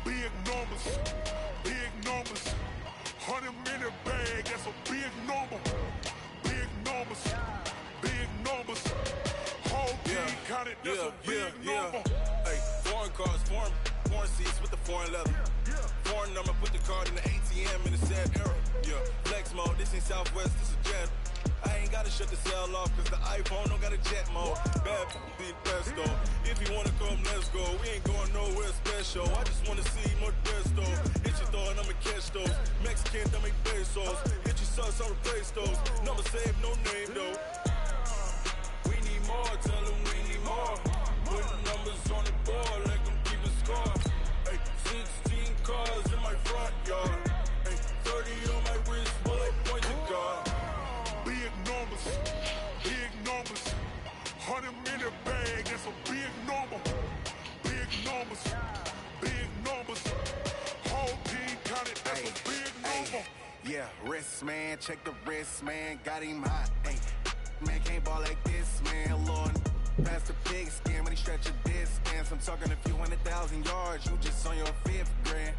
big numbers, big numbers. 100-minute bag, that's a big number. Big numbers, big numbers. Whole team counted, that's a big number. Hey, foreign cars, foreign seats with the foreign leather. Foreign number, put the card in the ATM in a sad era. Yeah, flex mode, this ain't Southwest, this is jet. I ain't gotta shut the cell off, cause the iPhone don't got a jet mode. Bad be the best though. If you wanna come, let's go. We ain't going nowhere special. I just wanna see more desto. Hit your throw and I'ma catch those. Mexican, don't make pesos. Hit your sus, I'll replace those. Number save, no name though. We need more, tell them we need more. Put numbers on the board, let them keep the score. Hey, 16 cars in my front yard. Hey, 30 on my wrist, bullet point to God. Big numbers, big numbers. 100-minute bag, that's a big number. Big numbers, big numbers. Whole team counted, that's a big number. Yeah, wrist man, check the wrist man, got him hot. Hey, man can't ball like this, man. Lord, past the pig skin when he stretch a distance. I'm talking a few 100,000 yards, you just on your 5th grand.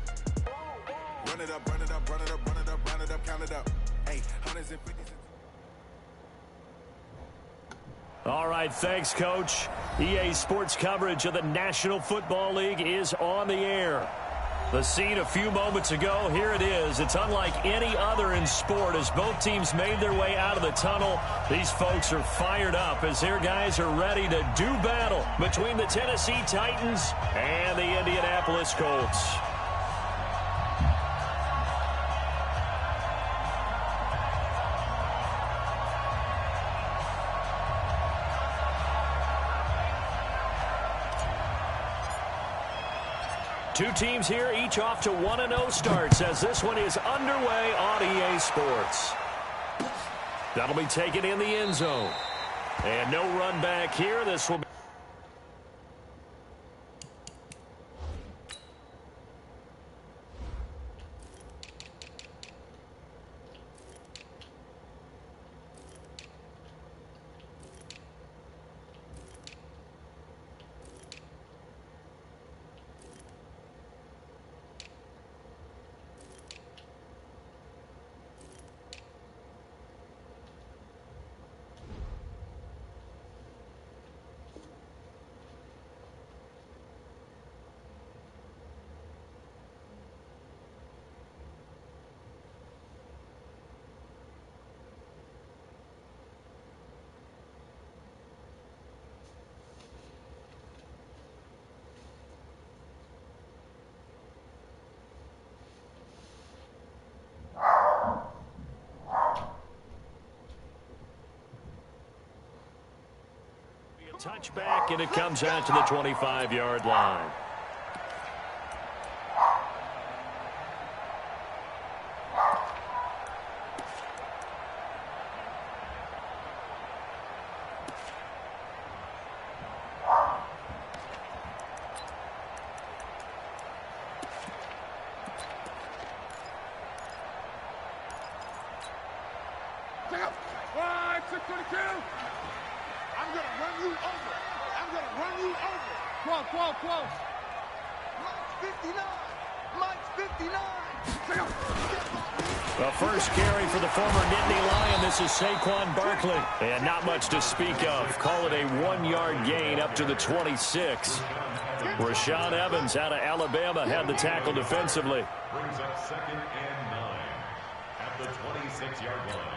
Run it up, run it up, run it up, run it up, run it up, count it up. Hey, hundreds and fifties. All right, thanks, Coach. EA Sports coverage of the National Football League is on the air. The scene a few moments ago, here it is. It's unlike any other in sport as both teams made their way out of the tunnel. These folks are fired up as their guys are ready to do battle between the Tennessee Titans and the Indianapolis Colts. Two teams here, each off to 1-0 starts as this one is underway on EA Sports. That'll be taken in the end zone. And no run back here. This will be... Touchback, and it comes out to the 25-yard line. I'm going to run you over. I'm going to run you over. Close. Mike's 59. The first carry for the former Nittany Lion. This is Saquon Barkley. And not much to speak of. Call it a 1-yard gain up to the 26. Rashaan Evans out of Alabama had the tackle defensively. Brings up 2nd and 9 at the 26-yard line.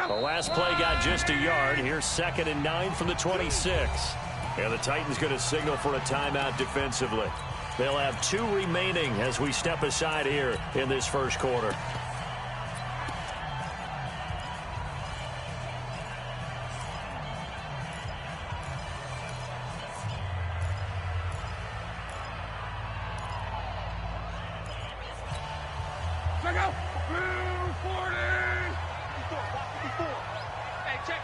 The last play got just a yard. Here's 2nd and 9 from the 26. And the Titans going to signal for a timeout defensively. They'll have 2 remaining as we step aside here in this first quarter. Hey, check.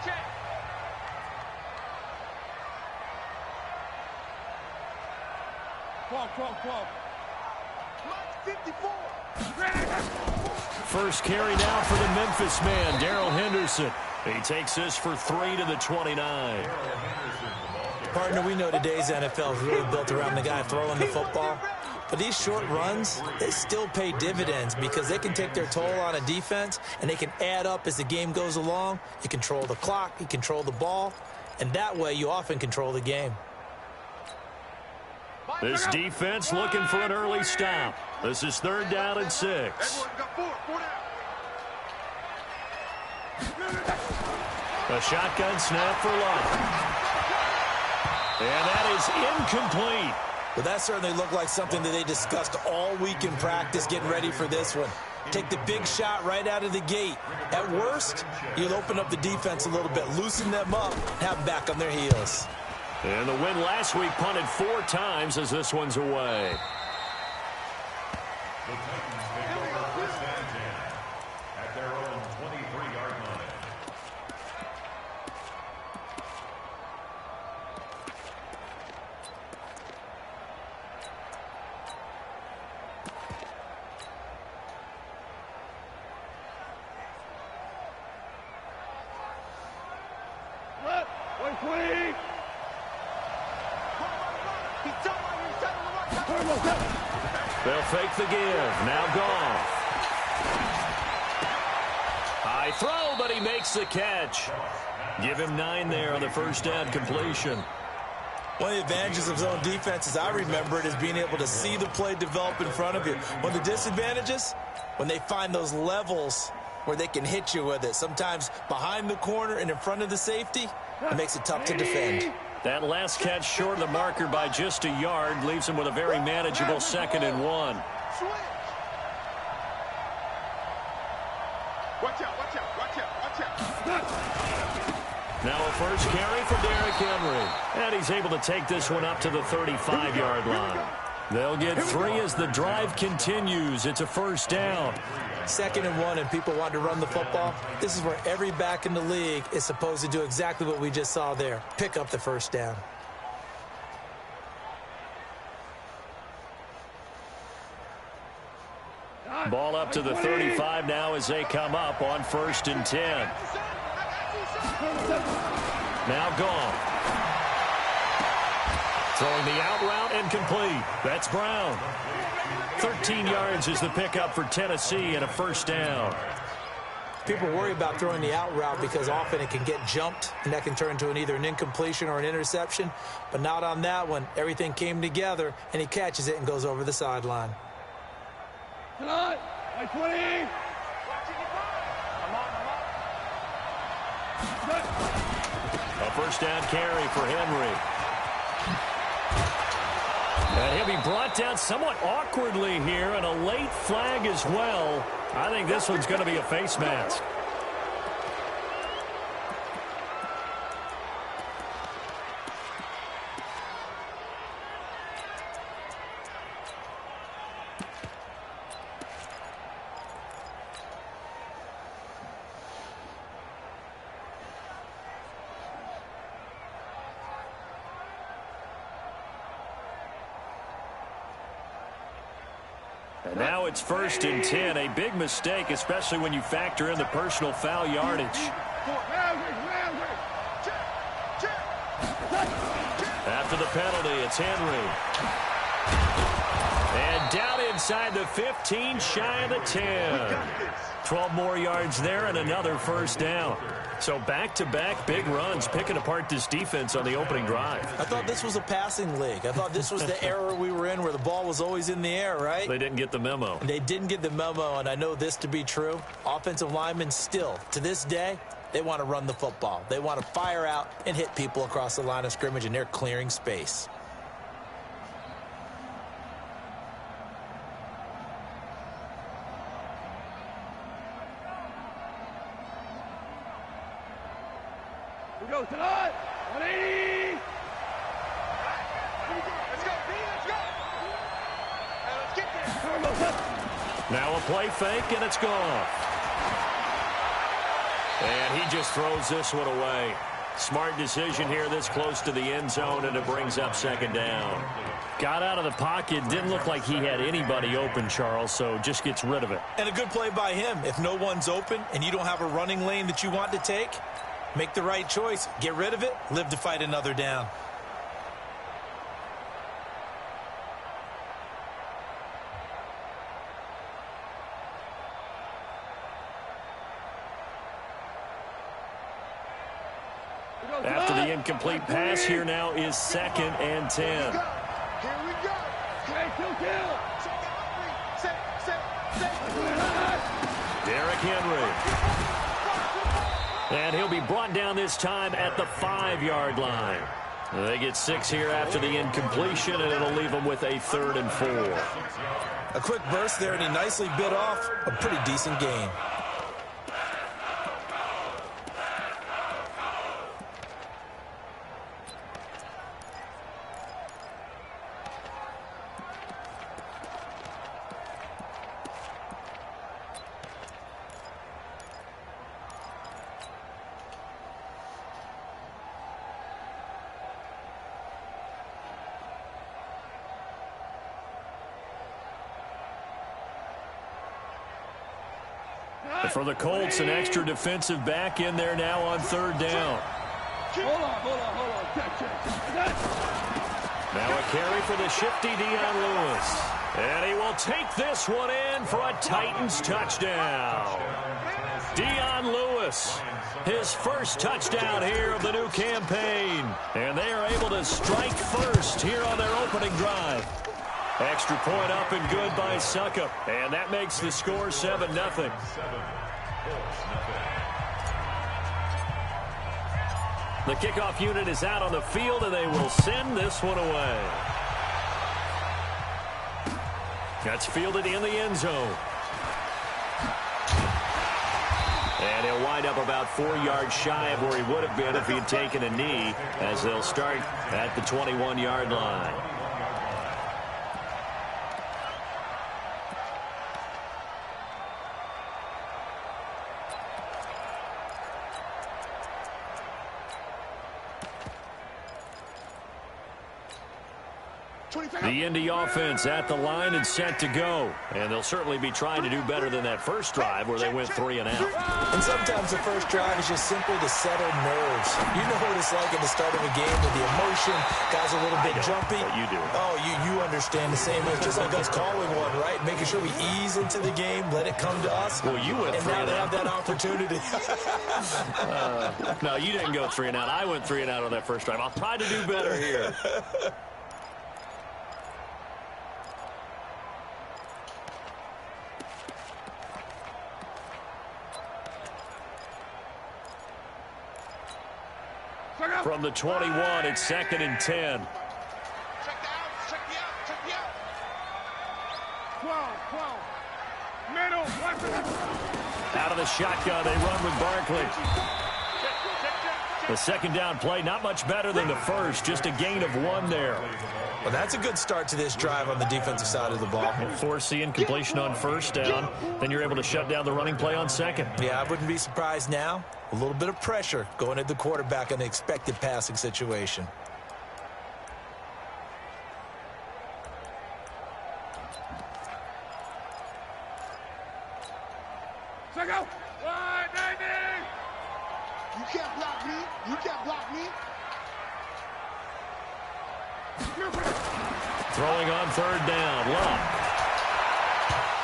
12. 54. First carry now for the Memphis man, Darrell Henderson. He takes this for 3 to the 29. Partner, we know today's NFL is really built around the guy throwing the football. But these short runs, they still pay dividends because they can take their toll on a defense and they can add up as the game goes along. You control the clock, you control the ball, and that way you often control the game. This defense looking for an early stop. This is 3rd down and 6. A shotgun snap for Luck. And that is incomplete. Well, that certainly looked like something that they discussed all week in practice getting ready for this one. Take the big shot right out of the gate. At worst, you'll open up the defense a little bit, loosen them up, have them back on their heels. And the win last week punted 4 times as this one's away. The Titans take over 1st and 10 at their own 23-yard line. They'll fake the give. Now gone. High throw, but he makes the catch. Give him 9 there on the 1st down completion. One of the advantages of zone defense, as I remember it, is being able to see the play develop in front of you. One of the disadvantages, when they find those levels where they can hit you with it, sometimes behind the corner and in front of the safety, it makes it tough to defend. That last catch short of the marker by just a yard leaves him with a very manageable 2nd and 1. Watch out. Now a first carry for Derrick Henry. And he's able to take this one up to the 35-yard line. They'll get 3 as the drive continues. It's a 1st down. 2nd and 1 and people want to run the football. This is where every back in the league is supposed to do exactly what we just saw there. Pick up the 1st down. Ball up to the 35 now as they come up on 1st and 10. Now gone. Throwing the out route and complete. That's Brown. 13 yards is the pickup for Tennessee and a 1st down. People worry about throwing the out route because often it can get jumped, and that can turn into either an incompletion or an interception. But not on that one. Everything came together, and he catches it and goes over the sideline. Come on, 20. A 1st down carry for Henry. And he'll be brought down somewhat awkwardly here, and a late flag as well. I think this one's going to be a face mask. And now it's 1st and 10. A big mistake, especially when you factor in the personal foul yardage. After the penalty, it's Henry. And down inside the 15, shy of the 10. 12 more yards there and another 1st down. So back-to-back big runs, picking apart this defense on the opening drive. I thought this was a passing league. I thought this was the era we were in where the ball was always in the air, right? They didn't get the memo. They didn't get the memo, and I know this to be true. Offensive linemen still, to this day, they want to run the football. They want to fire out and hit people across the line of scrimmage, and they're clearing space. We go tonight. 180. Let's go, B. Let's go. Let's get there. Now a play fake, and it's gone. And he just throws this one away. Smart decision here this close to the end zone, and it brings up second down. Got out of the pocket. Didn't look like he had anybody open, Charles, so just gets rid of it. And a good play by him. If no one's open and you don't have a running lane that you want to take, make the right choice. Get rid of it. Live to fight another down. After the incomplete pass, here now is 2nd and 10. Here we go. Derrick Henry. And he'll be brought down this time at the 5-yard line. They get 6 here after the incompletion, and it'll leave them with a 3rd and 4. A quick burst there, and he nicely bit off a pretty decent gain. For the Colts, an extra defensive back in there now on 3rd down. Hold on. Check. Now a carry for the shifty Dion Lewis. And he will take this one in for a Titans touchdown. Dion Lewis, his first touchdown here of the new campaign. And they are able to strike first here on their opening drive. Extra point up and good by Suckup. And that makes the score 7-0. The kickoff unit is out on the field, and they will send this one away. That's fielded in the end zone. And he'll wind up about 4 yards shy of where he would have been if he had taken a knee, as they'll start at the 21-yard line. The Indy offense at the line and set to go. And they'll certainly be trying to do better than that first drive where they went 3 and out. And sometimes the first drive is just simply to settle nerves. You know what it's like at the start of a game with the emotion. Guys are a little bit jumpy. But you do. Oh, you understand the same. It's just like us calling one, right? Making sure we ease into the game, let it come to us. Well, you went 3 and out. And now they have that opportunity. No, you didn't go 3 and out. I went 3 and out on that first drive. I'll try to do better here. From the 21, it's 2nd and 10. Check the out. 12. Middle. Out of the shotgun, they run with Barkley. The second down play, not much better than the first, just a gain of 1 there. Well, that's a good start to this drive on the defensive side of the ball. Force the incompletion on first down, then you're able to shut down the running play on second. Yeah, I wouldn't be surprised now. A little bit of pressure going at the quarterback in the expected passing situation. Check out. Wide, baby. You can't block me. Throwing on 3rd down, Love.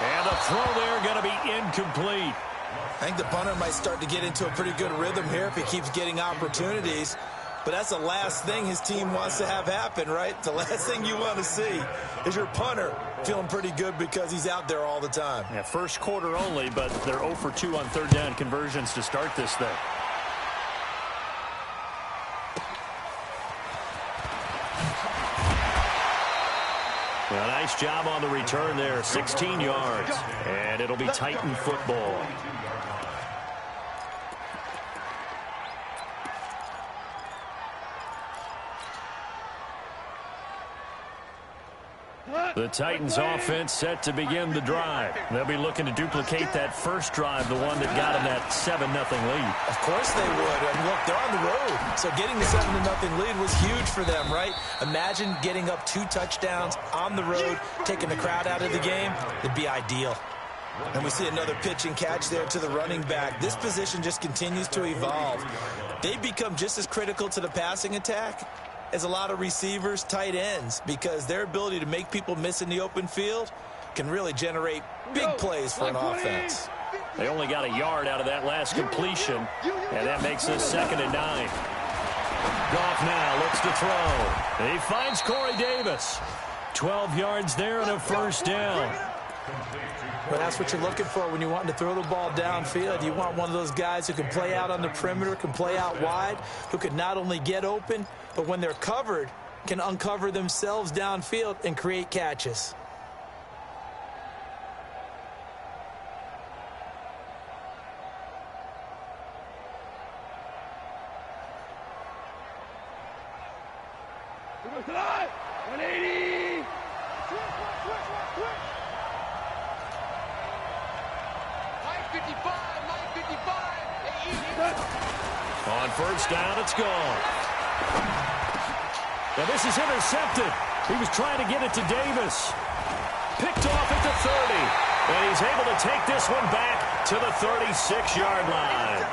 And the throw there going to be incomplete. I think the punter might start to get into a pretty good rhythm here if he keeps getting opportunities. But that's the last thing his team wants to have happen, right? The last thing you want to see is your punter feeling pretty good because he's out there all the time. Yeah, first quarter only, but they're 0 for 2 on 3rd down conversions to start this thing. A nice job on the return there, 16 yards. And it'll be Titan football. The The Titans offense set to begin the drive. They'll be looking to duplicate that first drive, the one that got them that 7-0 lead. Of course they would. I mean, look, they're on the road. So getting the 7-0 lead was huge for them, right? Imagine getting up 2 touchdowns on the road, taking the crowd out of the game. It'd be ideal. And we see another pitch and catch there to the running back. This position just continues to evolve. They become just as critical to the passing attack as a lot of receivers, tight ends, because their ability to make people miss in the open field can really generate big plays for an offense. They only got a yard out of that last completion, and that makes this 2nd and 9. Goff now looks to throw. He finds Corey Davis. 12 yards there and a first down. Well, that's what you're looking for when you want to throw the ball downfield. You want one of those guys who can play out on the perimeter, can play out wide, who can not only get open, but when they're covered, can uncover themselves downfield and create catches. Switch, 180. Switch. 955. On first down, it's gone. Now this is intercepted. He was trying to get it to Davis. Picked off at the 30. And he's able to take this one back to the 36-yard line.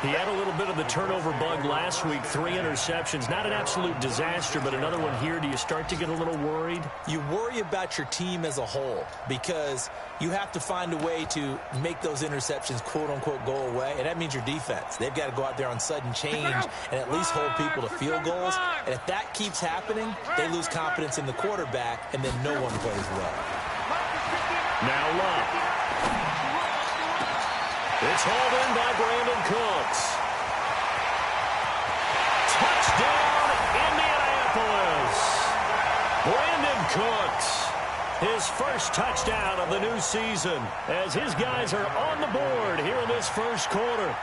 He had a little bit of the turnover bug last week, 3 interceptions. Not an absolute disaster, but another one here. Do you start to get a little worried? You worry about your team as a whole because you have to find a way to make those interceptions, quote-unquote, go away, and that means your defense. They've got to go out there on sudden change and at least hold people to field goals. And if that keeps happening, they lose confidence in the quarterback, and then no one plays well. Now Love. It's hauled in by Brandon Cooks. Touchdown, Indianapolis. Brandon Cooks, his first touchdown of the new season as his guys are on the board here in this first quarter.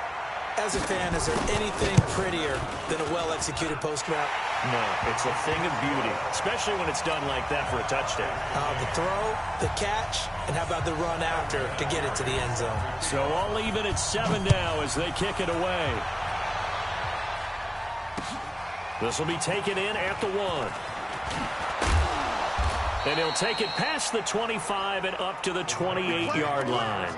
As a fan, is there anything prettier than a well-executed post route? No, it's a thing of beauty, especially when it's done like that for a touchdown. The throw, the catch, and how about the run after to get it to the end zone? So all even at 7 now as they kick it away. This will be taken in at the 1. And he'll take it past the 25 and up to the 28-yard line.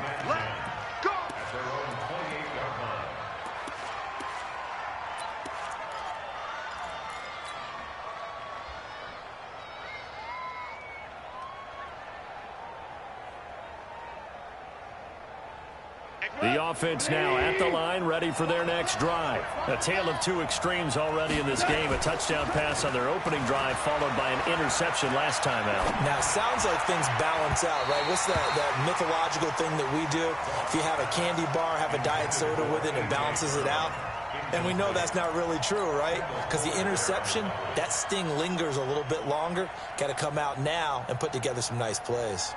The offense now at the line, ready for their next drive. A tale of 2 extremes already in this game. A touchdown pass on their opening drive, followed by an interception last time out. Now, it sounds like things balance out, right? What's that mythological thing that we do? If you have a candy bar, have a diet soda with it, it balances it out. And we know that's not really true, right? Because the interception, that sting lingers a little bit longer. Got to come out now and put together some nice plays.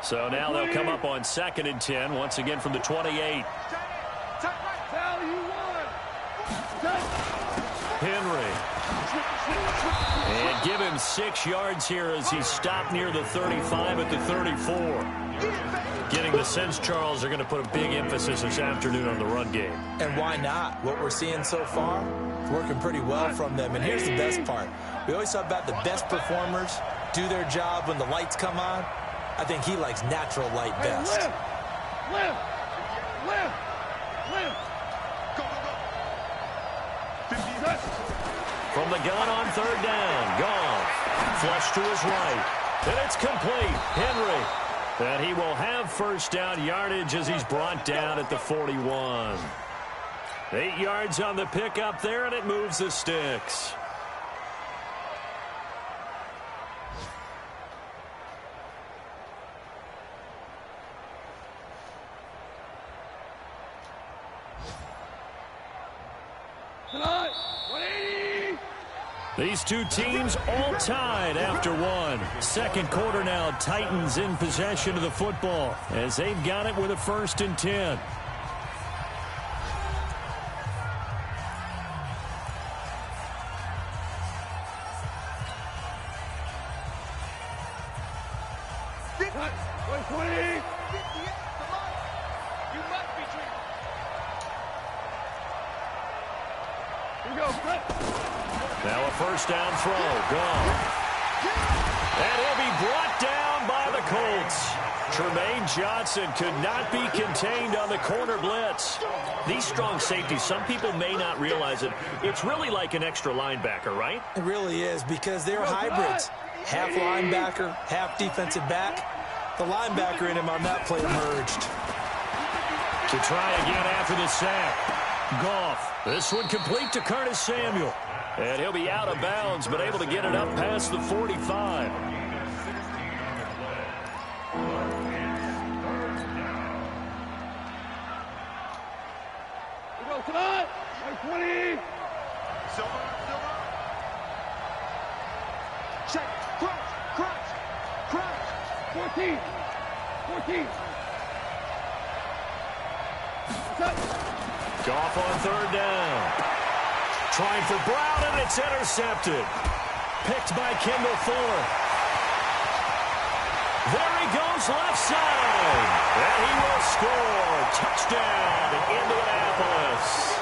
So now they'll come up on 2nd and 10, once again from the 28. Henry. And give him 6 yards here as he stopped near the 35 at the 34. Getting the sense, Charles, they're going to put a big emphasis this afternoon on the run game. And why not? What we're seeing so far is working pretty well from them. And here's the best part. We always talk about the best performers do their job when the lights come on. I think he likes natural light best. Lift. From the gun on 3rd down, Goff. Flush to his right. And it's complete. Henry. And he will have first down yardage as he's brought down at the 41. 8 yards on the pickup there, and it moves the sticks. These two teams all tied after 1. Second quarter now, Titans in possession of the football as they've got it with a 1st and 10. Cut. 120. You must be treated. Here we go. Cut. Now a first down throw. Gone. And he'll be brought down by the Colts. Tremaine Johnson could not be contained on the corner blitz. These strong safeties, some people may not realize it. It's really like an extra linebacker, right? It really is, because they're hybrids. Half linebacker, half defensive back. The linebacker in him on that play emerged. To try again after the sack. Goff. This one complete to Curtis Samuel. And he'll be out of bounds, but able to get it up past the 45. Cut. 120. Silver. Check. Crunch. 14. Cut. Goff on third down. Trying for Brown, and it's intercepted. Picked by Kendall Fuller. There he goes, left side. And he will score. Touchdown, Indianapolis.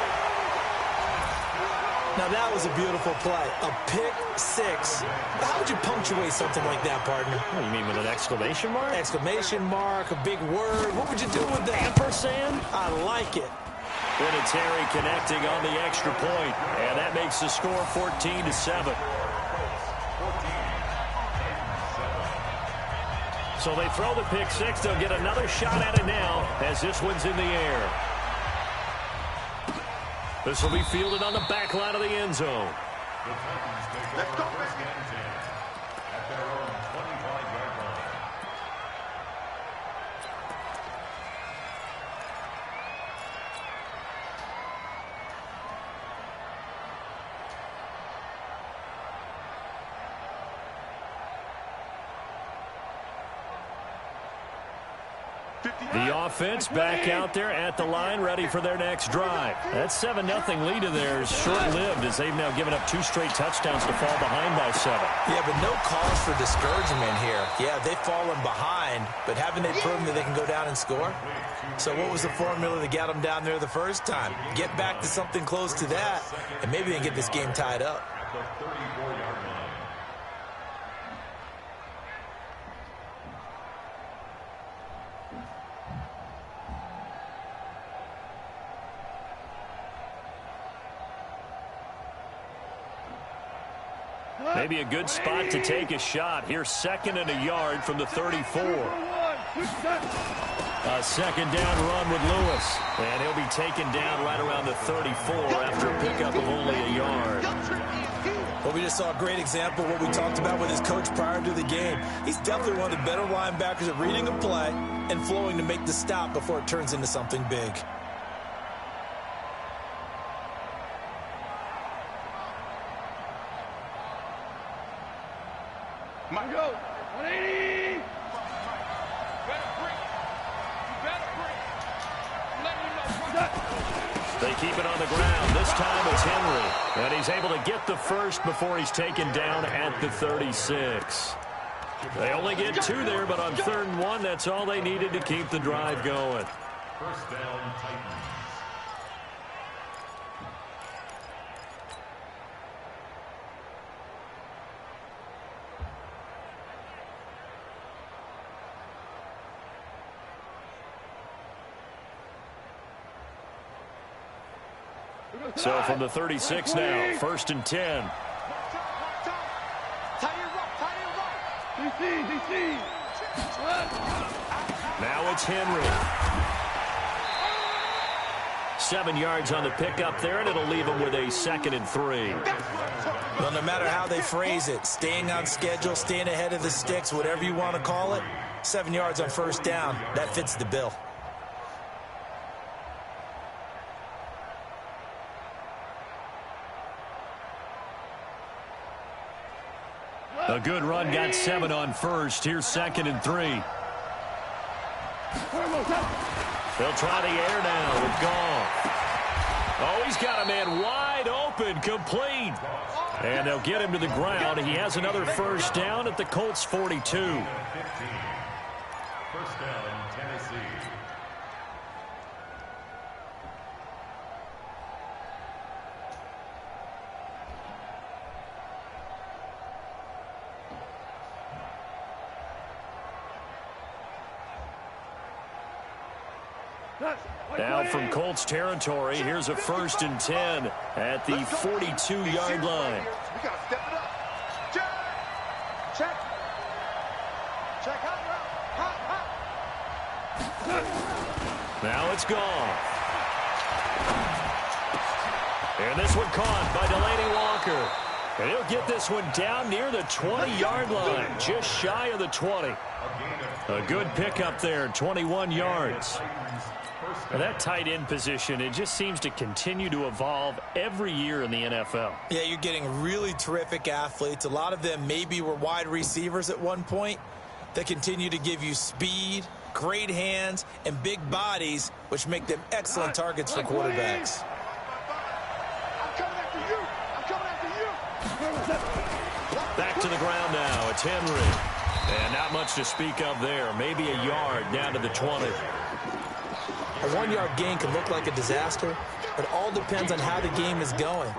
Now, that was a beautiful play. A pick six. How would you punctuate something like that, partner? What do you mean, with an exclamation mark? Exclamation mark, a big word. What would you do with that? Ampersand? I like it. Vinatieri connecting on the extra point, and that makes the score 14-7. So they throw the pick six. They'll get another shot at it now as this one's in the air. This will be fielded on the back line of the end zone. Let's go. At their own 25-yard line. The offense back out there at the line, ready for their next drive. That 7-0 lead of theirs short-lived, as they've now given up 2 straight touchdowns to fall behind by 7. Yeah, but no cause for discouragement here. Yeah, they've fallen behind, but haven't they proven that they can go down and score? So what was the formula that got them down there the first time? Get back to something close to that, and maybe they can get this game tied up. At the 34-yard line. Maybe a good spot to take a shot. Here's 2nd and a yard from the 34. A second down run with Lewis. And he'll be taken down right around the 34 after a pickup of only a yard. Well, we just saw a great example of what we talked about with his coach prior to the game. He's definitely one of the better linebackers at reading a play and flowing to make the stop before it turns into something big. Here we go. 180. They keep it on the ground. This time it's Henry. And he's able to get the first before he's taken down at the 36. They only get 2 there, but on 3rd and 1, that's all they needed to keep the drive going. First down, Titans. So from the 36 now, 1st and 10. DC. Now it's Henry. 7 yards on the pickup there, and it'll leave him with a 2nd and 3. Well, no matter how they phrase it, staying on schedule, staying ahead of the sticks, whatever you want to call it, 7 yards on 1st down, that fits the bill. A good run got 7 on 1st. Here's 2nd and 3. They'll try the air now with Goff. Oh, he's got a man wide open, complete. And they'll get him to the ground. He has another 1st down at the Colts 42. First down, Tennessee. Now from Colts territory, here's a 1st and 10 at the 42-yard line. We got to step it up. Check. Check. Check. Hot. Now it's gone. And this one caught by Delaney Walker. And he'll get this one down near the 20-yard line, just shy of the 20. A good pickup there, 21 yards. Well, that tight end position, it just seems to continue to evolve every year in the NFL. Yeah, you're getting really terrific athletes. A lot of them maybe were wide receivers at one point. They continue to give you speed, great hands, and big bodies, which make them excellent targets for quarterbacks. I'm coming after you. Back to the ground now. It's Henry. And not much to speak of there. Maybe a yard down to the 20. A 1-yard gain can look like a disaster, but it all depends on how the game is going.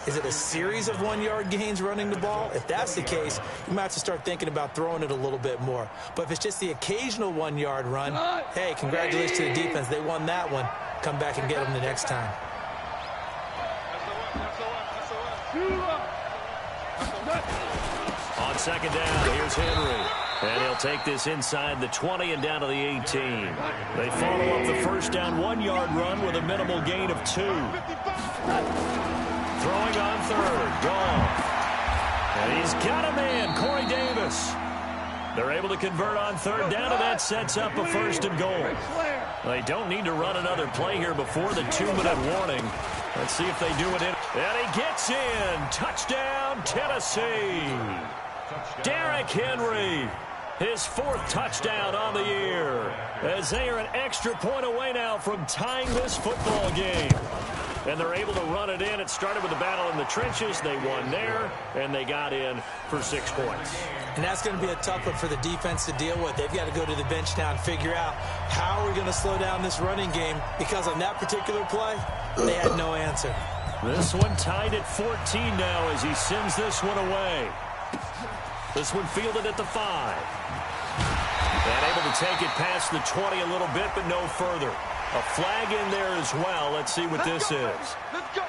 Is it a series of 1-yard gains running the ball? If that's the case, you might have to start thinking about throwing it a little bit more. But if it's just the occasional 1-yard run, hey, congratulations to the defense. They won that one. Come back and get them the next time. On second down, here's Henry. And he'll take this inside the 20 and down to the 18. They follow up the first down 1-yard run with a minimal gain of 2. Throwing on third. Goff. And he's got a man, Corey Davis. They're able to convert on third down, and that sets up a 1st and goal. They don't need to run another play here before the 2-minute warning. Let's see if they do it in. And he gets in. Touchdown, Tennessee. Derrick Henry. His 4th touchdown on the year, as they are an extra point away now from tying this football game. And they're able to run it in. It started with a battle in the trenches. They won there, and they got in for 6 points. And that's going to be a tough one for the defense to deal with. They've got to go to the bench now and figure out how we're going to slow down this running game, because on that particular play, they had no answer. This one tied at 14 now as he sends this one away. This one fielded at the 5. And able to take it past the 20 a little bit, but no further. A flag in there as well. Let's see what this is. Let's go.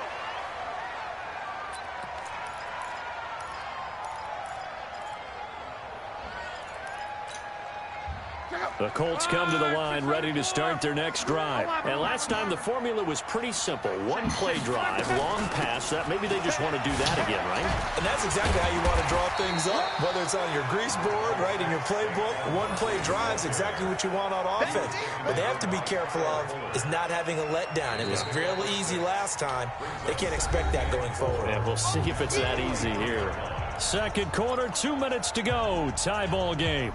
The Colts come to the line ready to start their next drive. And last time the formula was pretty simple. 1-play drive, long pass. That maybe they just want to do that again, right? And that's exactly how you want to draw things up. Whether it's on your grease board, right, in your playbook, 1-play drive is exactly what you want on offense. What they have to be careful of is not having a letdown. It was real easy last time. They can't expect that going forward. And we'll see if it's that easy here. Second quarter, 2 minutes to go. Tie ball game.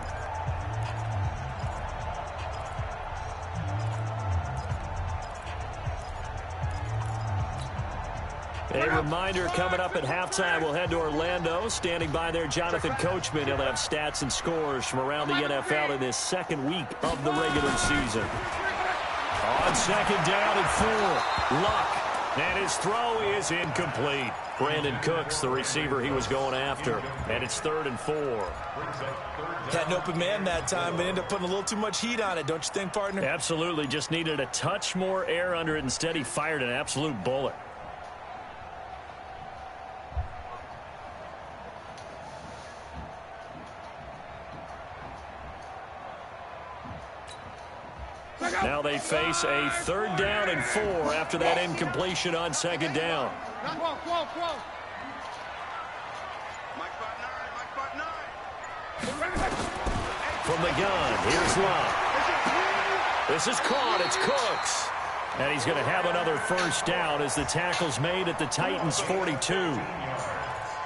A reminder, coming up at halftime, we'll head to Orlando. Standing by there, Jonathan Coachman. He'll have stats and scores from around the NFL in this second week of the regular season. On second down and 4, Luck. And his throw is incomplete. Brandon Cooks, the receiver he was going after. And it's 3rd and 4. Had an open man that time, but ended up putting a little too much heat on it, don't you think, partner? Absolutely. Just needed a touch more air under it. Instead, he fired an absolute bullet. Now they face a 3rd down and 4 after that incompletion on second down. From the gun, here's Luck. This is caught. It's Cooks. And he's going to have another 1st down as the tackle's made at the Titans' 42.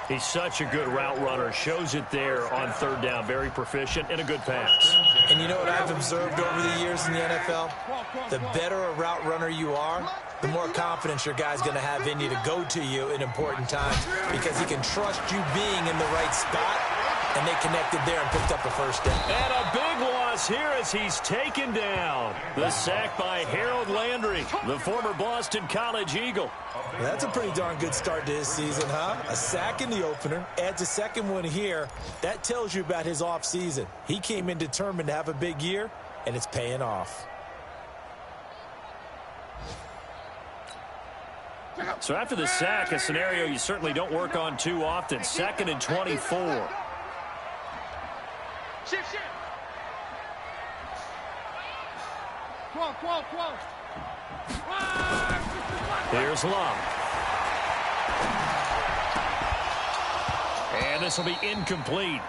He's such a good route runner. Shows it there on 3rd down. Very proficient and a good pass. And you know what I've observed over the years in the NFL? The better a route runner you are, the more confidence your guy's going to have in you to go to you in important times, because he can trust you being in the right spot, and they connected there and picked up a 1st down. And a big one loss here as he's taken down. The sack by Harold Landry, the former Boston College Eagle. Well, that's a pretty darn good start to his season, huh? A sack in the opener, adds a second one here. That tells you about his offseason. He came in determined to have a big year, and it's paying off. So after the sack, a scenario you certainly don't work on too often. 2nd and 24. Shift. 12. Here's Love. And this will be incomplete.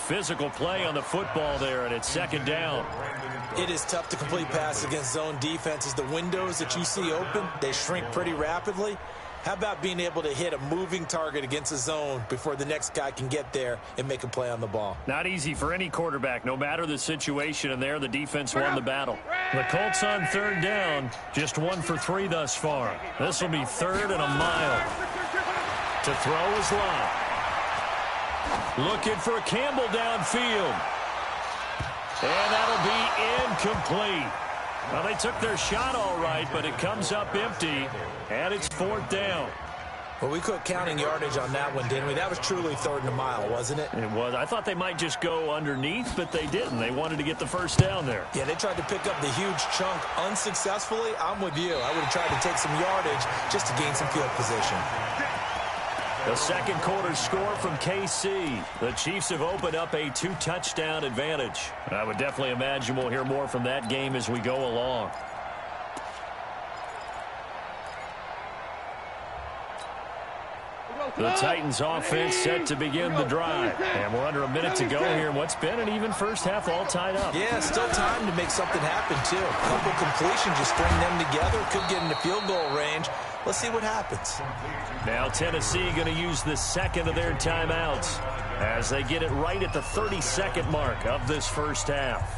Physical play on the football there, and it's 2nd down. It is tough to complete passes against zone defenses. The windows that you see open, they shrink pretty rapidly. How about being able to hit a moving target against a zone before the next guy can get there and make a play on the ball? Not easy for any quarterback, no matter the situation, and there the defense won the battle. The Colts on 3rd down, just 1 for 3 thus far. This will be 3rd and a mile. To throw is Love. Looking for Campbell downfield. And that'll be incomplete. Well, they took their shot all right, but it comes up empty, and it's 4th down. Well, we quit counting yardage on that one, didn't we? That was truly 3rd and a mile, wasn't it? It was. I thought they might just go underneath, but they didn't. They wanted to get the 1st down there. Yeah, they tried to pick up the huge chunk unsuccessfully. I'm with you. I would have tried to take some yardage just to gain some field position. The 2nd quarter score from KC. The Chiefs have opened up a 2-touchdown advantage. I would definitely imagine we'll hear more from that game as we go along. The Titans offense set to begin the drive. And we're under a minute to go here in what's been an even first half, all tied up. Yeah, still time to make something happen, too. A couple completions, just string them together. Could get into field goal range. Let's see what happens. Now Tennessee going to use the 2nd of their timeouts as they get it right at the 32nd mark of this first half.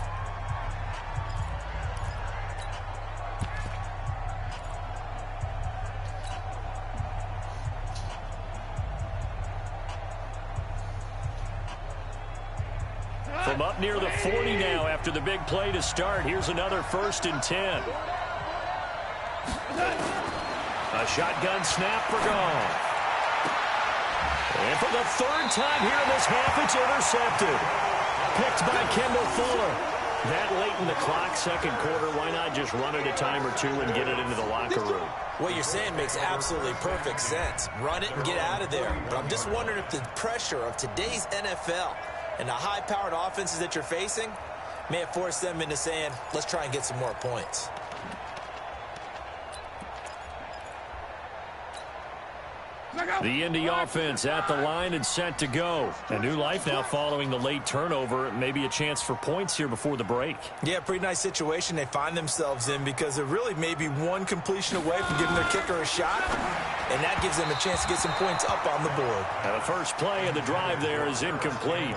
From up near the 40 now after the big play to start. Here's another 1st and 10. A shotgun snap for Goff. And for the 3rd time here in this half, it's intercepted. Picked by Kendall Fuller. That late in the clock, 2nd quarter, why not just run it a time or two and get it into the locker room? What you're saying makes absolutely perfect sense. Run it and get out of there. But I'm just wondering if the pressure of today's NFL and the high-powered offenses that you're facing may have forced them into saying, let's try and get some more points. The Indy offense at the line and set to go. A new life now following the late turnover. Maybe a chance for points here before the break. Yeah, pretty nice situation they find themselves in because they're really maybe one completion away from giving their kicker a shot, and that gives them a chance to get some points up on the board. Now the first play of the drive there is incomplete.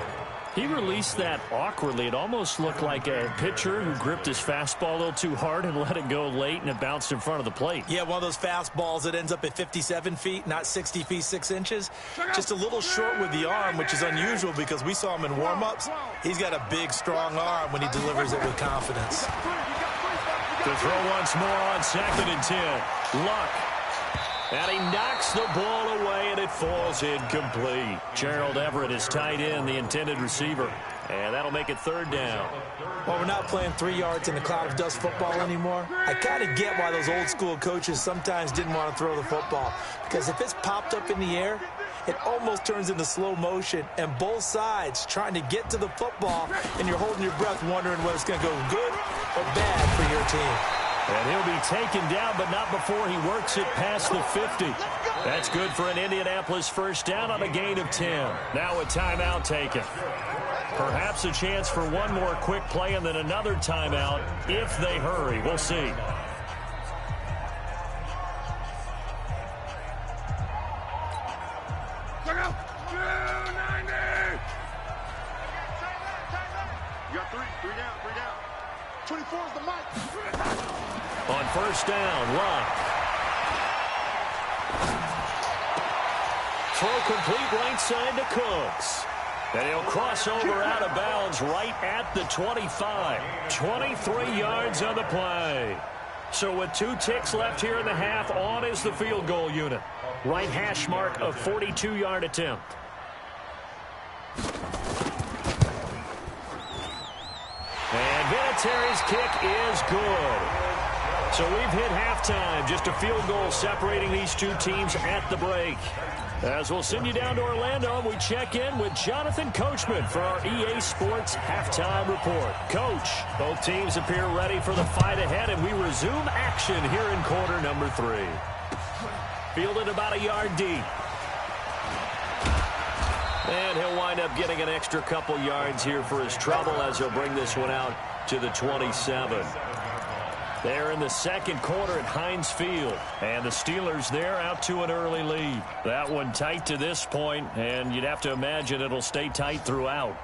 He released that awkwardly. It almost looked like a pitcher who gripped his fastball a little too hard and let it go late, and it bounced in front of the plate. Yeah, one of those fastballs that ends up at 57 feet, not 60 feet, 6 inches. Just a little short with the arm, which is unusual because we saw him in warm-ups. He's got a big, strong arm when he delivers it with confidence. To throw once more on 2nd and 10. Luck. And he knocks the ball away, and it falls incomplete. Gerald Everett is tied in, the intended receiver. And that'll make it 3rd down. Well, we're not playing 3 yards in a cloud of dust football anymore. I kind of get why those old-school coaches sometimes didn't want to throw the football. Because if it's popped up in the air, it almost turns into slow motion, and both sides trying to get to the football, and you're holding your breath wondering whether it's going to go good or bad for your team. And he'll be taken down, but not before he works it past the 50. That's good for an Indianapolis 1st down on a gain of 10. Now a timeout taken. Perhaps a chance for one more quick play and then another timeout if they hurry. We'll see. Look out! 290! You got 3 down. 24 is the mic. On 1st down, Luck. Throw complete right side to Cooks. And he'll cross over out of bounds right at the 25. 23 yards on the play. So with 2 ticks left here in the half, on is the field goal unit. Right hash mark of 42-yard attempt. And Vinatieri's kick is good. So we've hit halftime. Just a field goal separating these two teams at the break. As we'll send you down to Orlando, we check in with Jonathan Coachman for our EA Sports Halftime Report. Coach, both teams appear ready for the fight ahead, and we resume action here in quarter number 3. Fielded about a yard deep. And he'll wind up getting an extra couple yards here for his trouble as he'll bring this one out to the 27. They're in the second quarter at Heinz Field. And the Steelers there out to an early lead. That one tight to this point, and you'd have to imagine it'll stay tight throughout.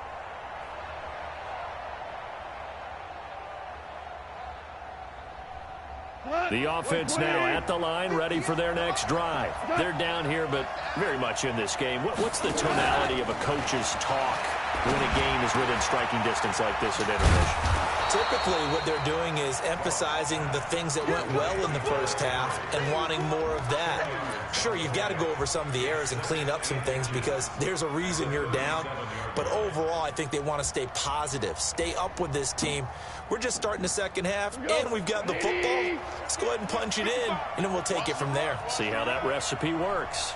The offense now at the line, ready for their next drive. They're down here, but very much in this game. What's the tonality of a coach's talk when a game is within striking distance like this at intermission? Typically, what they're doing is emphasizing the things that went well in the first half and wanting more of that. Sure, you've got to go over some of the errors and clean up some things because there's a reason you're down. But overall, I think they want to stay positive, stay up with this team. We're just starting the second half, and we've got the football. Let's go ahead and punch it in, and then we'll take it from there. See how that recipe works.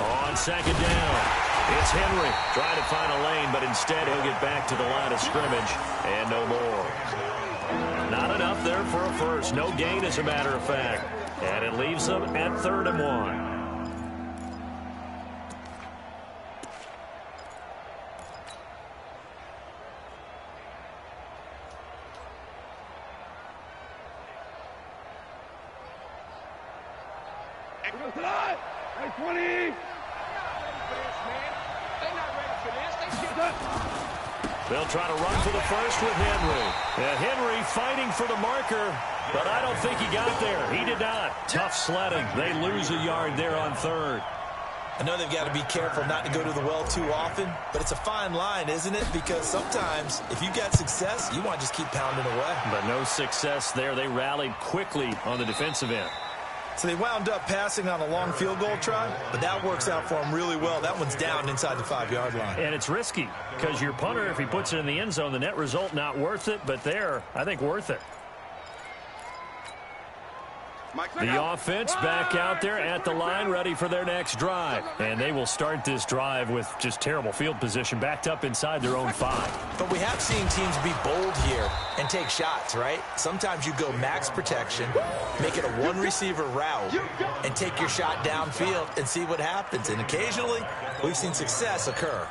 On second down. It's Henry trying to find a lane, but instead he'll get back to the line of scrimmage and no more. Not enough there for a first. No gain, as a matter of fact. And it leaves them at 3rd and 1. They'll try to run for the first with Henry. And Henry fighting for the marker, but I don't think he got there. He did not. Tough sledding. They lose a yard there on 3rd. I know they've got to be careful not to go to the well too often, but it's a fine line, isn't it? Because sometimes, if you've got success, you want to just keep pounding away. But no success there. They rallied quickly on the defensive end. So they wound up passing on a long field goal try, but that works out for them really well. That one's down inside the 5-yard line. And it's risky because your punter, if he puts it in the end zone, the net result not worth it, but there, I think worth it. The offense back out there at the line, ready for their next drive. And they will start this drive with just terrible field position, backed up inside their own 5. But we have seen teams be bold here and take shots, right? Sometimes you go max protection, make it a one-receiver route, and take your shot downfield and see what happens. And occasionally, we've seen success occur.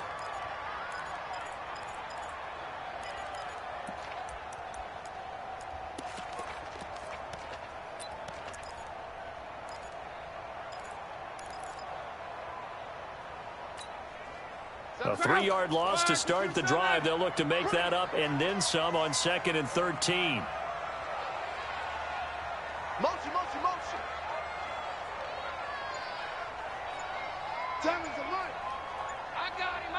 A 3-yard loss to start the drive. They'll look to make that up and then some on 2nd and 13. Motion, motion, motion. Time is a run. I got him.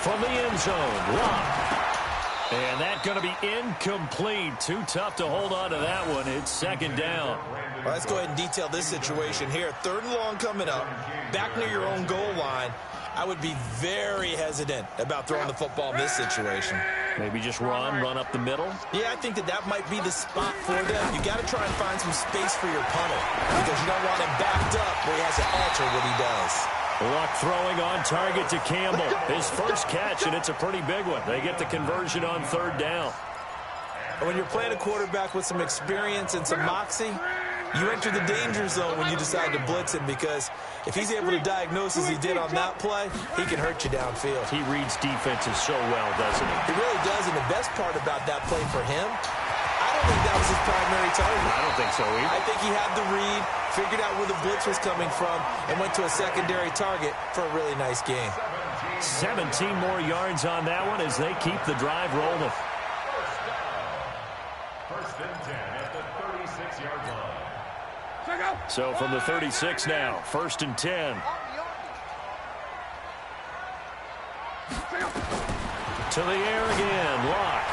From the end zone, Locke. And that's going to be incomplete. Too tough to hold on to that one. It's 2nd down. Well, let's go ahead and detail this situation here. 3rd and long coming up. Back near your own goal line. I would be very hesitant about throwing the football in this situation. Maybe just run up the middle? Yeah, I think that might be the spot for them. You got to try and find some space for your punter because you don't want him backed up where he has to alter what he does. Luck throwing on target to Campbell. His first catch, and it's a pretty big one. They get the conversion on 3rd down. And when you're playing a quarterback with some experience and some moxie, you enter the danger zone when you decide to blitz him because if he's able to diagnose as he did on that play, he can hurt you downfield. He reads defenses so well, doesn't he? He really does, and the best part about that play for him, I don't think that was his primary target. I don't think so either. I think he had the read, figured out where the blitz was coming from, and went to a secondary target for a really nice game. 17 more yards on that one as they keep the drive rolling. First and 10 at the 36-yard line. So from the 36 now, 1st and 10. To the air again, Locke.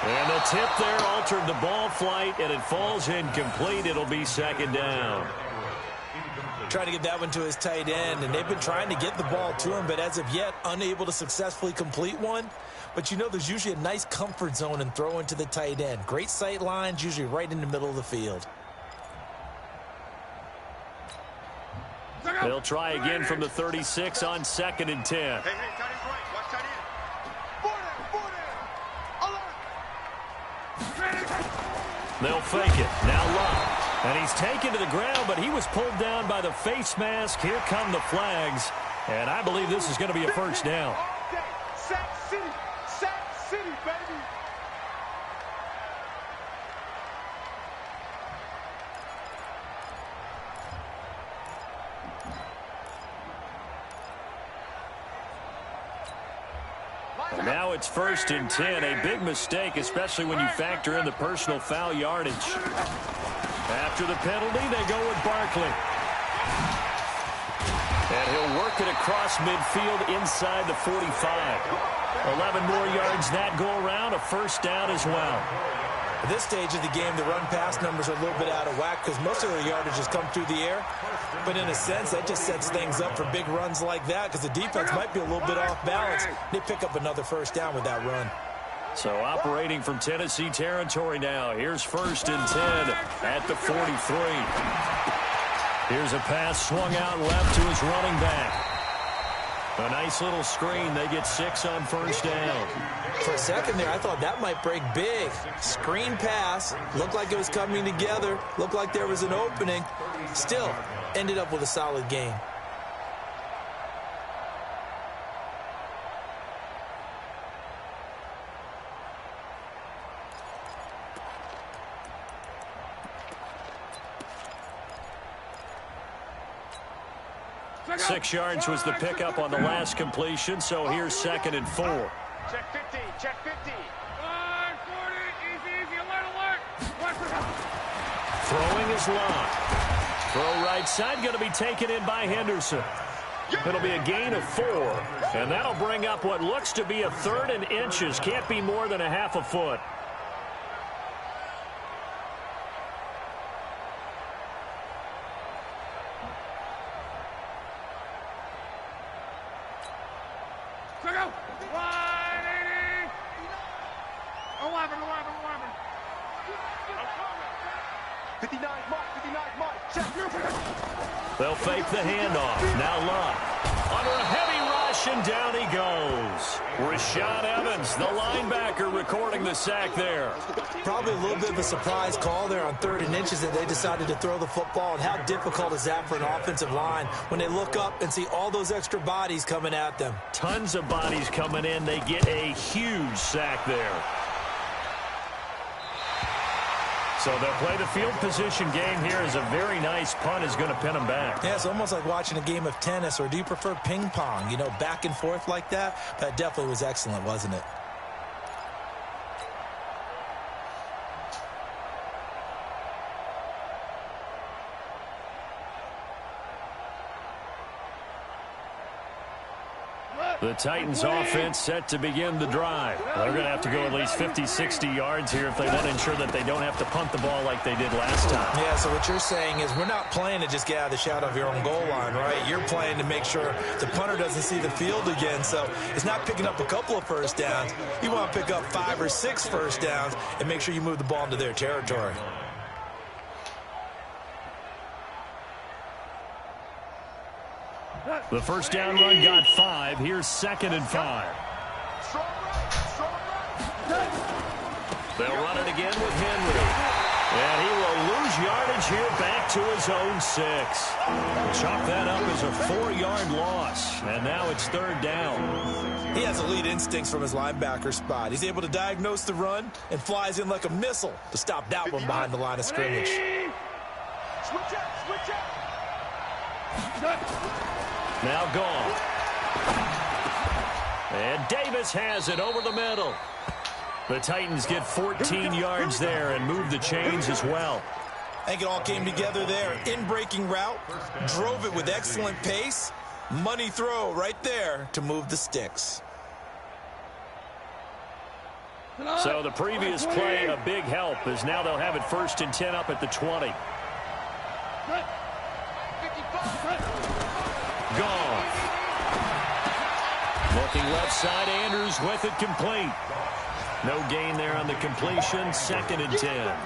And the tip there altered the ball flight, and it falls incomplete. It'll be 2nd down. Trying to get that one to his tight end, and they've been trying to get the ball to him, but as of yet, unable to successfully complete one. But you know there's usually a nice comfort zone in throwing to the tight end. Great sight lines, usually right in the middle of the field. They'll try again from the 36 on 2nd and 10. Hey, tight end right. Watch tight end. They'll fake it. Now Locke. And he's taken to the ground, but he was pulled down by the face mask. Here come the flags. And I believe this is going to be a 1st down. Sack City, baby. And now it's 1st and 10. A big mistake, especially when you factor in the personal foul yardage. After the penalty, they go with Barkley. And he'll work it across midfield inside the 45. 11 more yards that go around, a 1st down as well. At this stage of the game, the run-pass numbers are a little bit out of whack because most of their yardage has come through the air. But in a sense, that just sets things up for big runs like that because the defense might be a little bit off balance. They pick up another 1st down with that run. So operating from Tennessee territory now. Here's 1st and 10 at the 43. Here's a pass swung out left to his running back. A nice little screen. They get 6 on 1st down. For a second there, I thought that might break big. Screen pass. Looked like it was coming together. Looked like there was an opening. Still, ended up with a solid game. Six yards was the pickup on the last completion, so here's 2nd and 4. Check 50, check 50. 40, easy, alert. Throwing is Locke. Throw right side, going to be taken in by Henderson. It'll be a gain of 4, and that'll bring up what looks to be a 3rd and inches. Can't be more than a half a foot. Check out. 180. 11. 59, Mike, check. They'll fake the handoff. Now Locke. Under a heavy rush, and down he goes. Rashaan Evans, the linebacker, recording the sack there. Probably a little bit of a surprise call there on 3rd and inches that they decided to throw the football. And how difficult is that for an offensive line when they look up and see all those extra bodies coming at them? Tons of bodies coming in. They get a huge sack there. So they'll play the field position game here as a very nice punt is going to pin them back. Yeah, it's almost like watching a game of tennis, or do you prefer ping pong? You know, back and forth like that? That definitely was excellent, wasn't it? The Titans offense set to begin the drive. They're going to have to go at least 50, 60 yards here if they want to ensure that they don't have to punt the ball like they did last time. Yeah, so what you're saying is we're not playing to just get out of the shadow of your own goal line, right? You're playing to make sure the punter doesn't see the field again. So it's not picking up a couple of 1st downs. You want to pick up 5 or 6 1st downs and make sure you move the ball into their territory. The 1st down run got 5. Here's 2nd and 5. They'll run it again with Henry. And he will lose yardage here back to his own 6. Chalk that up as a 4-yard loss. And now it's 3rd down. He has elite instincts from his linebacker spot. He's able to diagnose the run and flies in like a missile to stop that one behind the line of scrimmage. Switch out. Now gone. And Davis has it over the middle. The Titans get 14 yards there and move the chains as well. I think it all came together there. In-breaking route, drove it with excellent pace. Money throw right there to move the sticks. So the previous play, a big help, as now they'll have it 1st and 10 up at the 20. Gone. Looking left side, Andrews with it complete. No gain there on the completion, 2nd and 10.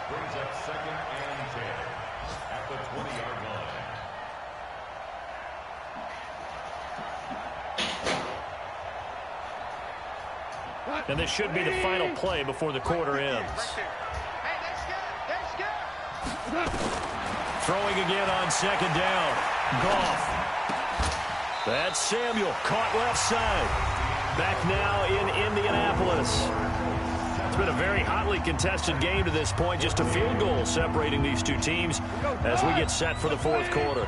Brings up 2nd and 10 at the 20-yard line. And this should be the final play before the quarter ends. Throwing again on 2nd down. Goff. That's Samuel, caught left side. Back now in Indianapolis. It's been a very hotly contested game to this point. Just a field goal separating these two teams as we get set for the 4th quarter.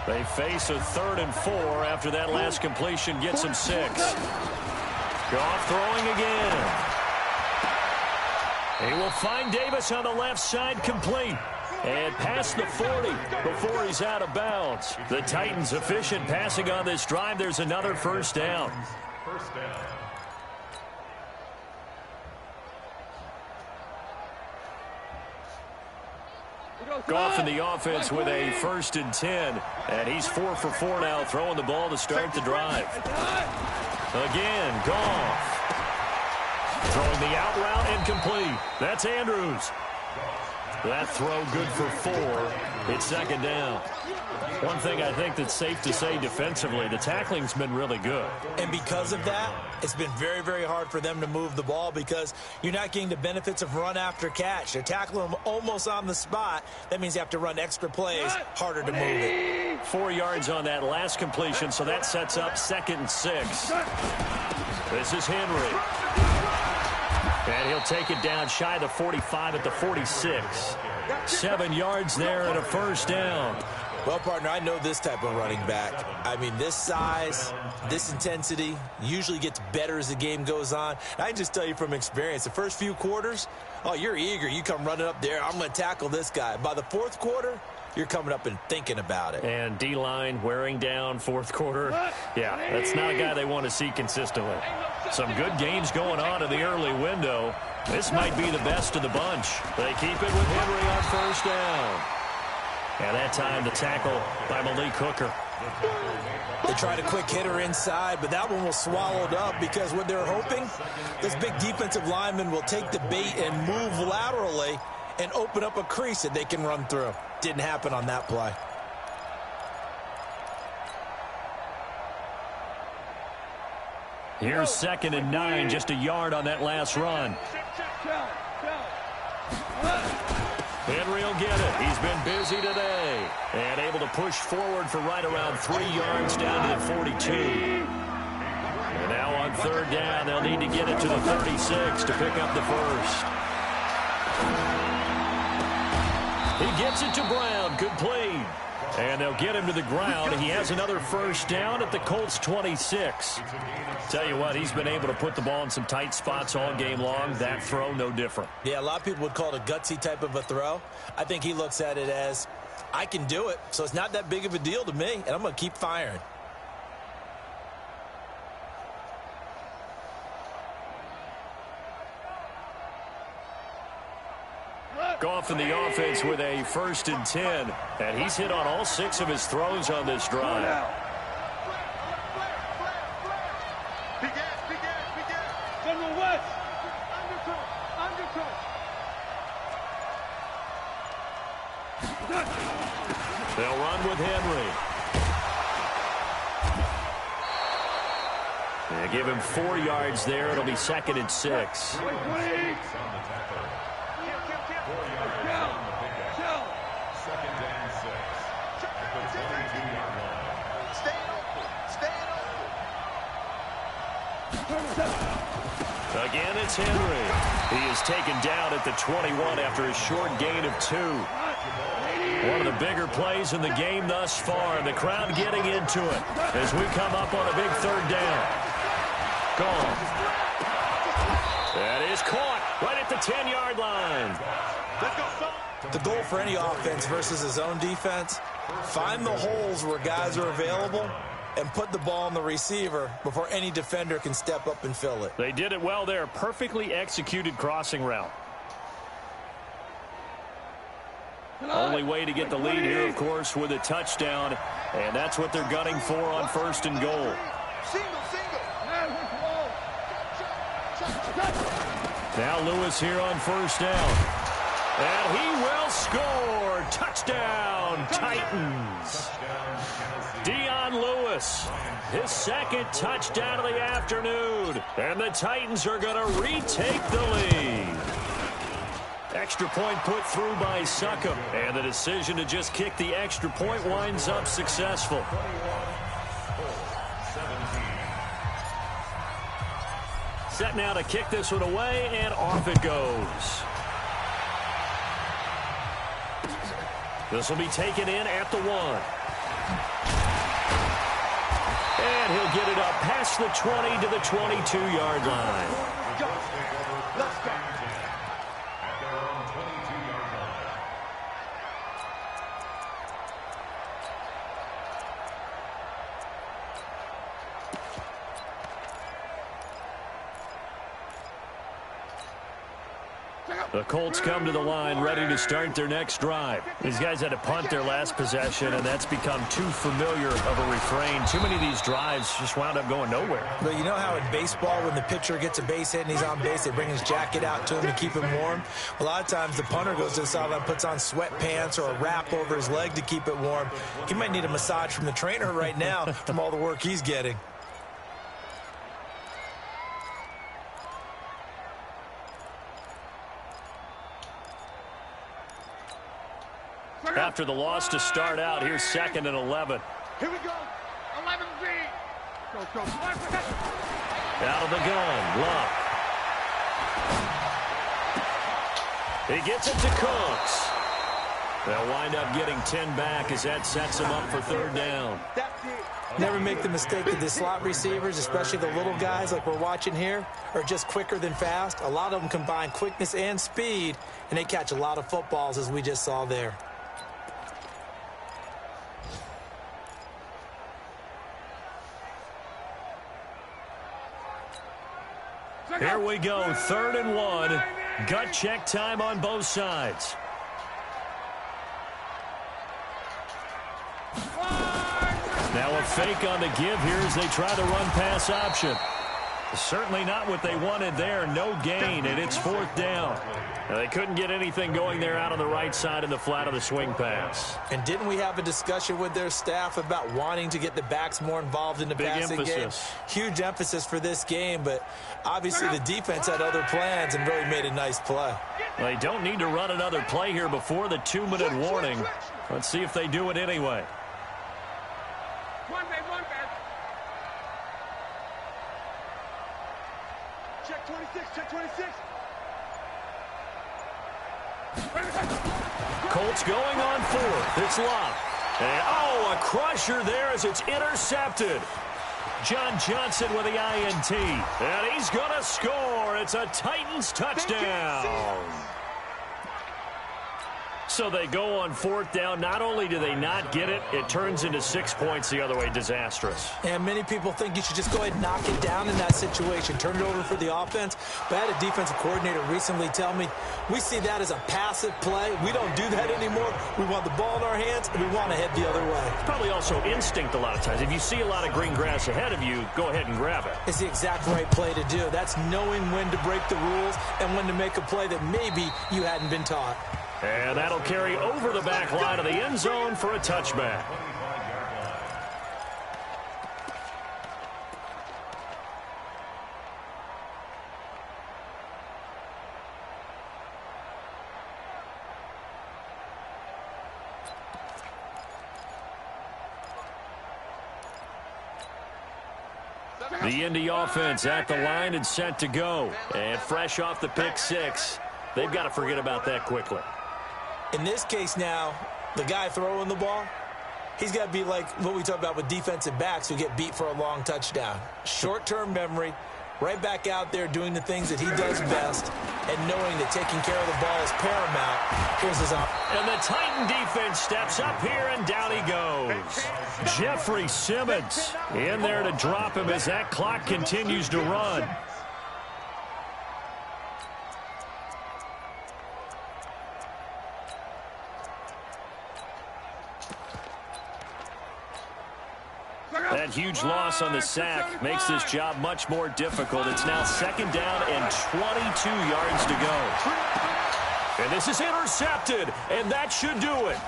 They face a 3rd and 4 after that last completion gets them 6. Goff throwing again. He will find Davis on the left side, complete. And past the 40 before he's out of bounds. The Titans efficient passing on this drive. There's another 1st down. First down. Goff in the offense with a 1st and 10. And he's 4 for 4 now, throwing the ball to start the drive. Again, Goff. Throwing the out route and complete. That's Andrews. That throw good for 4. It's 2nd down. One thing I think that's safe to say defensively, the tackling's been really good. And because of that, it's been very, very hard for them to move the ball because you're not getting the benefits of run after catch. They're tackling them almost on the spot. That means you have to run extra plays, harder to move it. 4 yards on that last completion, so that sets up 2nd and 6. This is Henry. And he'll take it down shy of the 45 at the 46. 7 yards there and a 1st down. Well, partner, I know this type of running back. I mean, this size, this intensity usually gets better as the game goes on. And I can just tell you from experience, the first few quarters, oh, you're eager. You come running up there, I'm going to tackle this guy. By the 4th quarter, you're coming up and thinking about it. And D-line wearing down 4th quarter. Yeah, that's not a guy they want to see consistently. Some good games going on in the early window. This might be the best of the bunch. They keep it with Henry on 1st down. And that time the tackle by Malik Hooker. They tried a quick hitter inside, but that one was swallowed up because what they're hoping, this big defensive lineman will take the bait and move laterally and open up a crease that they can run through. Didn't happen on that play. Here's 2nd and 9, just a yard on that last run. Henry will get it. He's been busy today. And able to push forward for right around 3 yards down to the 42. And now on 3rd down, they'll need to get it to the 36 to pick up the 1st. He gets it to Brown. Complete. And they'll get him to the ground. He has another 1st down at the Colts 26. Tell you what, he's been able to put the ball in some tight spots all game long. That throw, no different. Yeah, a lot of people would call it a gutsy type of a throw. I think he looks at it as, I can do it, so it's not that big of a deal to me, and I'm going to keep firing. Goff in the offense with a 1st and 10. And he's hit on all 6 of his throws on this drive. They'll run with Henry. They give him 4 yards there. It'll be 2nd and 6. Again, it's Henry. He is taken down at the 21 after a short gain of 2. One of the bigger plays in the game thus far. The crowd getting into it as we come up on a big 3rd down. Gone. That is caught right at the 10-yard line. The goal for any offense versus his own defense, find the holes where guys are available and put the ball on the receiver before any defender can step up and fill it. They did it well there. Perfectly executed crossing route. Only way to get the lead here, of course, with a touchdown. And that's what they're gunning for on 1st and goal. Now Lewis here on 1st down. And he will score. Touchdown, Titans. Dion Lewis, his 2nd touchdown of the afternoon. And the Titans are going to retake the lead. Extra point put through by Succop. And the decision to just kick the extra point winds up successful. Set now to kick this one away, and off it goes. This will be taken in at the 1. And he'll get it up past the 20 to the 22-yard line. Let's go. The Colts come to the line ready to start their next drive. These guys had to punt their last possession, and that's become too familiar of a refrain. Too many of these drives just wound up going nowhere. But you know how in baseball, when the pitcher gets a base hit and he's on base, they bring his jacket out to him to keep him warm? A lot of times the punter goes to the sideline, puts on sweatpants or a wrap over his leg to keep it warm. He might need a massage from the trainer right now from all the work he's getting. After the loss to start out, here's 2nd and 11. Here we go. 11Z. Go. Out of the gun, Luck. He gets it to Cooks. They'll wind up getting 10 back as that sets him up for 3rd down. That's it. Never make the mistake that the slot receivers, especially the little guys like we're watching here, are just quicker than fast. A lot of them combine quickness and speed, and they catch a lot of footballs, as we just saw there. Here we go, 3rd and 1. Gut check time on both sides. Now a fake on the give here as they try the run-pass option. Certainly not what they wanted there. No gain, and it's 4th down. Now, they couldn't get anything going there out on the right side in the flat of the swing pass. And didn't we have a discussion with their staff about wanting to get the backs more involved in the passing game? Huge emphasis for this game, but obviously the defense had other plans and really made a nice play. They don't need to run another play here before the 2-minute warning. Let's see if they do it anyway. One back. Check 26, check 26. Colts going on 4th. It's Luck. And, a crusher there as it's intercepted. John Johnson with the INT. And he's going to score. It's a Titans touchdown. So they go on 4th down. Not only do they not get it, it turns into 6 points the other way. Disastrous. And many people think you should just go ahead and knock it down in that situation. Turn it over for the offense. But I had a defensive coordinator recently tell me, we see that as a passive play. We don't do that anymore. We want the ball in our hands, and we want to head the other way. Probably also instinct a lot of times. If you see a lot of green grass ahead of you, go ahead and grab it. It's the exact right play to do. That's knowing when to break the rules and when to make a play that maybe you hadn't been taught. And that'll carry over the back line of the end zone for a touchback. The Indy offense at the line and set to go. And fresh off the pick 6, they've got to forget about that quickly. In this case now, the guy throwing the ball, he's got to be like what we talk about with defensive backs who get beat for a long touchdown. Short-term memory, right back out there doing the things that he does best, and knowing that taking care of the ball is paramount. Here's his op. And the Titan defense steps up here, and down he goes. Jeffrey Simmons in there to drop him as that clock continues to run. That huge loss on the sack makes this job much more difficult. It's now 2nd down and 22 yards to go. And this is intercepted, and that should do it.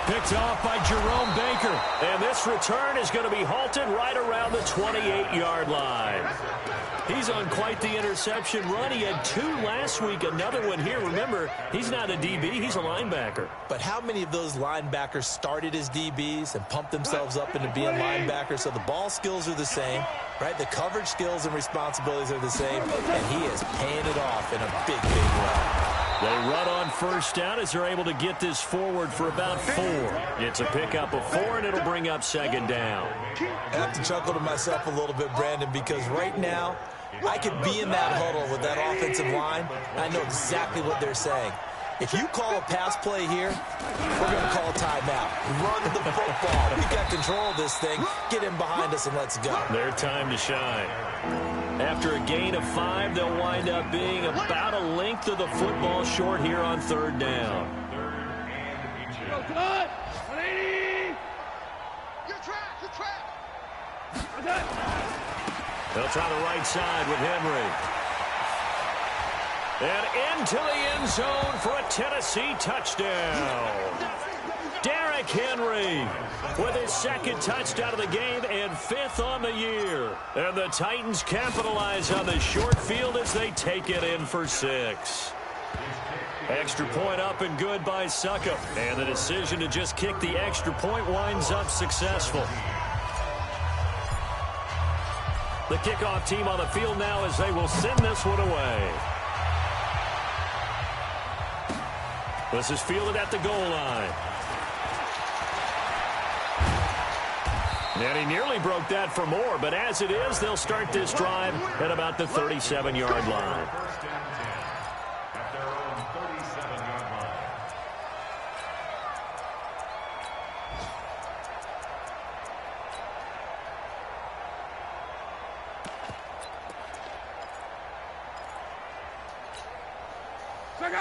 Picked off by Jerome Baker. And this return is going to be halted right around the 28-yard line. He's on quite the interception run. He had 2 last week, another one here. Remember, he's not a DB, he's a linebacker. But how many of those linebackers started as DBs and pumped themselves up into being linebackers? So the ball skills are the same, right? The coverage skills and responsibilities are the same, and he is paying it off in a big, big way. They run on 1st down as they're able to get this forward for about 4. It's a pickup of 4, and it'll bring up 2nd down. I have to chuckle to myself a little bit, Brandon, because right now, I could be in that huddle with that offensive line. I know exactly what they're saying. If you call a pass play here, we're going to call a timeout. Run the football. We got control of this thing. Get in behind us and let's go. Their time to shine. After a gain of 5, they'll wind up being about a length of the football short here on 3rd down. Good. 180. Good track. Good track. Good. They'll try the right side with Henry. And into the end zone for a Tennessee touchdown. Derrick Henry with his 2nd touchdown of the game and 5th on the year. And the Titans capitalize on the short field as they take it in for 6. Extra point up and good by Succop. And the decision to just kick the extra point winds up successful. The kickoff team on the field now as they will send this one away. This is fielded at the goal line. And he nearly broke that for more, but as it is, they'll start this drive at about the 37-yard line. At their own 37-yard line.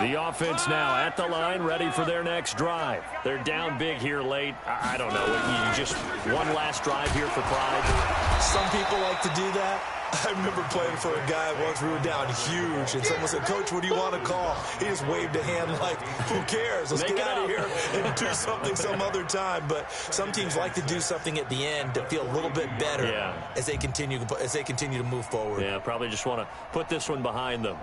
The offense now at the line, ready for their next drive. They're down big here late. I don't know. You just one last drive here for pride. Some people like to do that. I remember playing for a guy once. We were down huge, and someone said, "Coach, what do you want to call?" He just waved a hand like, "Who cares? Let's get out of here and do something some other time." But some teams like to do something at the end to feel a little bit better as they continue to move forward. Yeah, probably just want to put this one behind them.